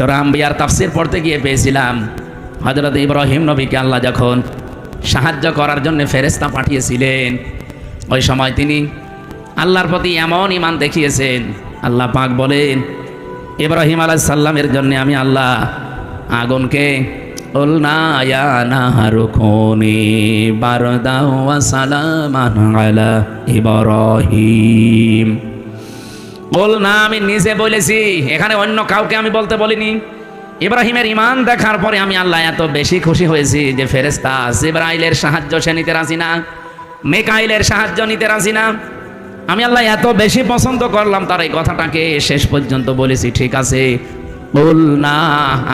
সূরা আম্বিয়ার তাফসীর পড়তে গিয়ে পেয়েছিলাম হযরত ইব্রাহিম নবীকে আল্লাহ যখন সাহায্য করার জন্য ফেরেশতা পাঠিয়েছিলেন, ওই সময় তিনি আল্লাহর প্রতি এমন ঈমান দেখিয়েছেন। আল্লাহ পাক বলেন, ইব্রাহিম আলাইহিস সালামের জন্য আমি আল্লাহ আগুনকে কুলনা ইয়া নারু কুনি বারদাও ওয়া সালামান আলা ইব্রাহিম। কুলনা আমি নিজে বলেছি, এখানে অন্য কাউকে আমি বলতে বলিনি। ইব্রাহিমের ঈমান দেখার পরে আমি আল্লাহ এত বেশি খুশি হয়েছি যে ফেরেশতা জিবরাইলের সাহায্য সে নিতে রাজি না, মিকাইলের সাহায্য নিতে রাজি না। আমি আল্লাহ এত বেশি পছন্দ করলাম তার এই কথাটাকে, শেষ পর্যন্ত বলেছি ঠিক আছে কুলনা,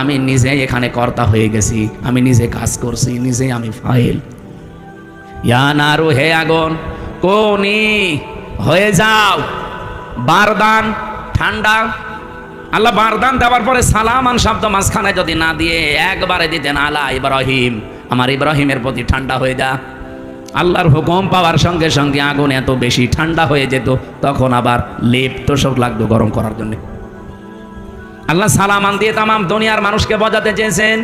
আমি নিজে এখানে কর্তা হয়ে গেছি, আমি নিজে কাজ করছি, নিজে আমি ফাইল। ইয়া নারু, হে আগুন, কোনি হয়ে যাও বারদান, ঠান্ডা। আল্লাহ বারদান দেওয়ার পরে সালামান শব্দ মাঝখানে যদি না দিয়ে একবারে দিতেন আলা ইব্রাহিম, আমার ইব্রাহিমের প্রতি ঠান্ডা হয়ে যা। আল্লাহর হুকুম পাওয়ার সঙ্গে সঙ্গে আগুন এত বেশি ঠান্ডা হয়ে যেত, তখন আবার লেপ তোষক লাগতো গরম করার জন্য। আল্লাহ সালামান দিয়ে তামাম দুনিয়ার মানুষকে বোঝাতে চেয়েছেন,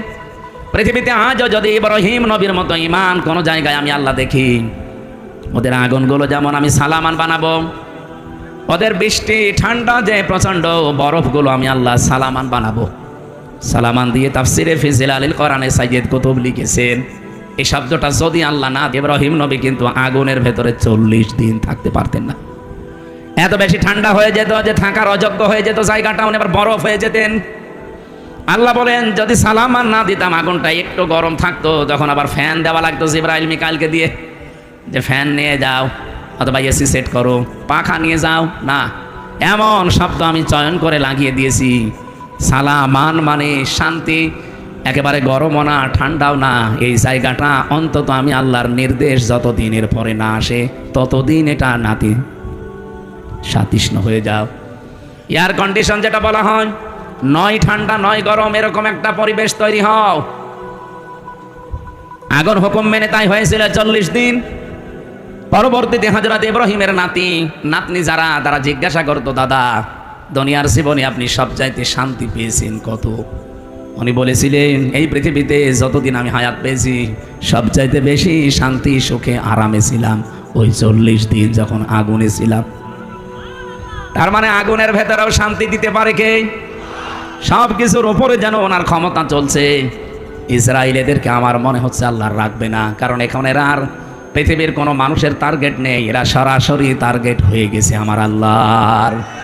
পৃথিবীতে আজও যদি ইব্রাহিম নবীর মতো ঈমান কোন জায়গায় আমি আল্লাহ দেখি, ওদের আগুনগুলো যেমন আমি সালামান বানাবো, ওদের বৃষ্টি ঠান্ডা যে প্রচণ্ড বরফগুলো আমি আল্লাহ সালামান বানাবো। সালামান দিয়ে তাফসিরে ফি জিলালিল কোরআনে সাইয়্যিদ কুতুব লিখেছেন, এই শব্দটা যদি আল্লাহ না, ইব্রাহিম নবী কিন্তু আগুনের ভেতরে 40 দিন থাকতে পারতেন না। এত বেশি ঠান্ডা হয়ে যেত যে থাকার অযোগ্য হয়ে যেত জায়গাটা, উনি আবার বরফ হয়ে যেতেন। আল্লাহ বলেন যদি সালামান না দিতাম আগুনটা একটু গরম থাকতো, তখন আবার ফ্যান দেওয়া লাগতো জিবরাইল মিকাইলকে দিয়ে, যে ফ্যান নিয়ে যাও অথবা এসি সেট করো, পাখা নিয়ে যাও না, এমন শব্দ আমি চয়ন করে লাগিয়ে দিয়েছি। সালামান মানে শান্তি, একেবারে গরমও না ঠান্ডাও না, এই জায়গাটা অন্তত আমি আল্লাহর নির্দেশ যতদিনের পরে না আসে ততদিন এটা নাতি সাতিষ্ণ হয়ে যাও। এয়ার কন্ডিশন যেটা বলা হয়, নয় ঠান্ডা নয় গরম, এরকম একটা পরিবেশ তৈরি হও। আগুন হুকুম মেনে তাই হয়েছিল 40 দিন। পরবর্তীতে হযরত ইব্রাহিমের নাতনি যারা তারা জিজ্ঞাসা করতো, দাদা দুনিয়ার জীবনে আপনি সবচাইতে শান্তি পেয়েছেন কত? উনি বলেছিলেন এই পৃথিবীতে যতদিন আমি হায়াত পেয়েছি সবচাইতে বেশি শান্তি সুখে আরামে ছিলাম ওই 40 দিন যখন আগুনে ছিলাম। তার মানে আগুনের ভেতরেও শান্তি দিতে পারে কে? সব কিছুর উপরে যেন ওনার ক্ষমতা চলছে। ইসরায়েলিদেরকে আমার মনে হচ্ছে আল্লাহ রাখবে না, কারণ এখন এরা আর পৃথিবীর কোনো মানুষের টার্গেট নেই, এরা সরাসরি টার্গেট হয়ে গেছে আমার আল্লাহর।